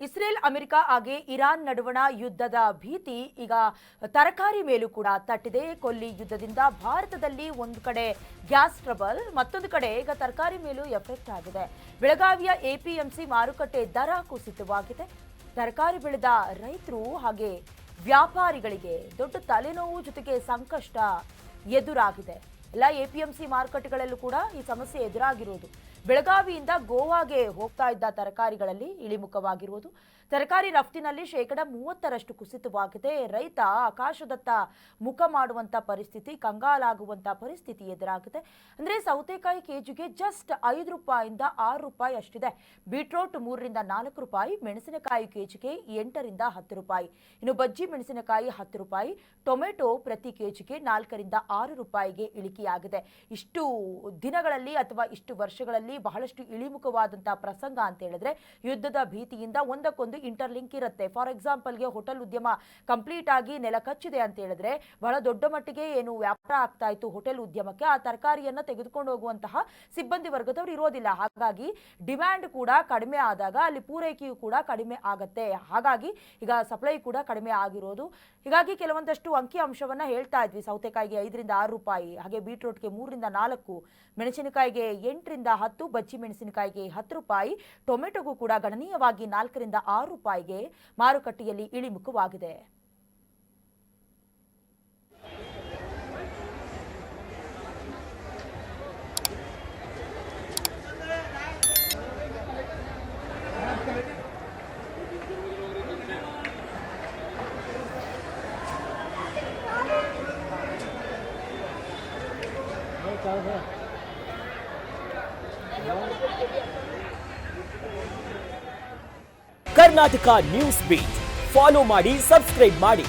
Israel America ಹಾಗೆ Iran ನಡುವಣ ಯುದ್ಧದ ಭೀತಿ ಈಗ ತರಕಾರಿ ಮೇಲೂ ಕೂಡ ತಟ್ಟಿದೆ. ಕೊಲ್ಲಿ ಯುದ್ಧದಿಂದ ಭಾರತದಲ್ಲಿ ಒಂದು ಕಡೆ ಗ್ಯಾಸ್ ಟ್ರಬಲ್, ಮತ್ತೊಂದು ಕಡೆ ಈಗ ತರಕಾರಿ ಮೇಲೂ ಎಫೆಕ್ಟ್ ಆಗಿದೆ. ಬೆಳಗಾವಿಯ ಎಪಿಎಂಸಿ ಮಾರುಕಟ್ಟೆ ದರ ಕುಸಿತವಾಗಿದೆ. ತರಕಾರಿ ಬೆಳೆದ ರೈತರು ಹಾಗೆ ವ್ಯಾಪಾರಿಗಳಿಗೆ ದೊಡ್ಡ ತಲೆನೋವು ಜೊತೆಗೆ ಸಂಕಷ್ಟ ಎದುರಾಗಿದೆ. ಎಲ್ಲ ಎಪಿಎಂಸಿ ಮಾರುಕಟ್ಟೆಗಳಲ್ಲೂ ಕೂಡ ಈ ಸಮಸ್ಯೆ ಎದುರಾಗಿರುವುದು. ಬೆಳಗಾವಿಯಿಂದ ಗೋವಾಗೆ ಹೋಗ್ತಾ ಇದ್ದ ತರಕಾರಿಗಳಲ್ಲಿ ಇಳಿಮುಖವಾಗಿರುವುದು. ತರಕಾರಿ ರಫ್ತಿನಲ್ಲಿ 30% ಕುಸಿತವಾಗಿದೆ. ರೈತ ಆಕಾಶದತ್ತ ಮುಖ ಮಾಡುವಂತ ಪರಿಸ್ಥಿತಿ, ಕಂಗಾಲಾಗುವಂತ ಪರಿಸ್ಥಿತಿ ಎದುರಾಗಿದೆ. ಅಂದ್ರೆ ಸೌತೆಕಾಯಿ ಕೆಜಿಗೆ ಜಸ್ಟ್ 5 ರೂಪಾಯಿಂದ 6 ರೂಪಾಯಿ ಅಷ್ಟಿದೆ. ಬೀಟ್ರೋಟ್ 3 ರಿಂದ 4 ರೂಪಾಯಿ, ಮೆಣಸಿನಕಾಯಿ ಕೆಜಿಗೆ 8 ರಿಂದ 10 ರೂಪಾಯಿ. ಇನ್ನು ಬಜ್ಜಿ ಮೆಣಸಿನಕಾಯಿ 10 ರೂಪಾಯಿ, ಟೊಮೆಟೊ ಪ್ರತಿ ಕೆಜಿಗೆ 4 ರಿಂದ 6 ರೂಪಾಯಿಗೆ ಇಳಿಕೆಯಾಗಿದೆ. ಇಷ್ಟು ದಿನಗಳಲ್ಲಿ ಅಥವಾ ಇಷ್ಟು ವರ್ಷಗಳಲ್ಲಿ ಬಹಳಷ್ಟು ಇಳಿಮುಖವಾದಂತಹ ಪ್ರಸಂಗ ಅಂತ ಹೇಳಿದ್ರೆ ಯುದ್ಧದ ಭೀತಿಯಿಂದ ಒಂದಕ್ಕೊಂದು ಇಂಟರ್ಲಿಂಕ್ ಇರುತ್ತೆ. ಫಾರ್ ಎಕ್ಸಾಂಪಲ್ಗೆ ಹೋಟೆಲ್ ಉದ್ಯಮ ಕಂಪ್ಲೀಟ್ ಆಗಿ ನೆಲ ಕಚ್ಚಿದೆ ಅಂತ ಹೇಳಿದ್ರೆ ಬಹಳ ದೊಡ್ಡ ಮಟ್ಟಿಗೆ ಏನು ವ್ಯಾಪಾರ ಆಗ್ತಾ ಇತ್ತು ಹೋಟೆಲ್ ಉದ್ಯಮಕ್ಕೆ, ಆ ತರಕಾರಿಯನ್ನ ತೆಗೆದುಕೊಂಡು ಹೋಗುವಂತಹ ಸಿಬ್ಬಂದಿ ವರ್ಗದವರು ಇರೋದಿಲ್ಲ. ಹಾಗಾಗಿ ಡಿಮ್ಯಾಂಡ್ ಕೂಡ ಕಡಿಮೆ ಆದಾಗ ಅಲ್ಲಿ ಪೂರೈಕೆಯೂ ಕೂಡ ಕಡಿಮೆ ಆಗತ್ತೆ. ಹಾಗಾಗಿ ಈಗ ಸಪ್ಲೈ ಕೂಡ ಕಡಿಮೆ ಆಗಿರೋದು. ಹೀಗಾಗಿ ಕೆಲವೊಂದಷ್ಟು ಅಂಕಿ ಅಂಶವನ್ನ ಹೇಳ್ತಾ ಇದ್ವಿ. ಸೌತೆಕಾಯಿಗೆ 5 ರಿಂದ 6 ರೂಪಾಯಿ, ಹಾಗೆ ಬೀಟ್ರೋಟ್ಗೆ 3 ರಿಂದ 4, ಮೆಣಸಿನಕಾಯಿಗೆ 8 ರಿಂದ 10, ಬಜ್ಜಿ ಮೆಣಸಿನಕಾಯಿಗೆ 10 ರೂಪಾಯಿ, ಟೊಮೆಟೊಗೂ ಕೂಡ ಗಣನೀಯವಾಗಿ 4 ರಿಂದ 6 ರೂಪಾಯಿಗೆ ಮಾರುಕಟ್ಟೆಯಲ್ಲಿ ಇಳಿಮುಖವಾಗಿದೆ. ಕರ್ನಾಟಕ ನ್ಯೂಸ್ ಬೀಟ್ ಫಾಲೋ ಮಾಡಿ, ಸಬ್ಸ್ಕ್ರೈಬ್ ಮಾಡಿ.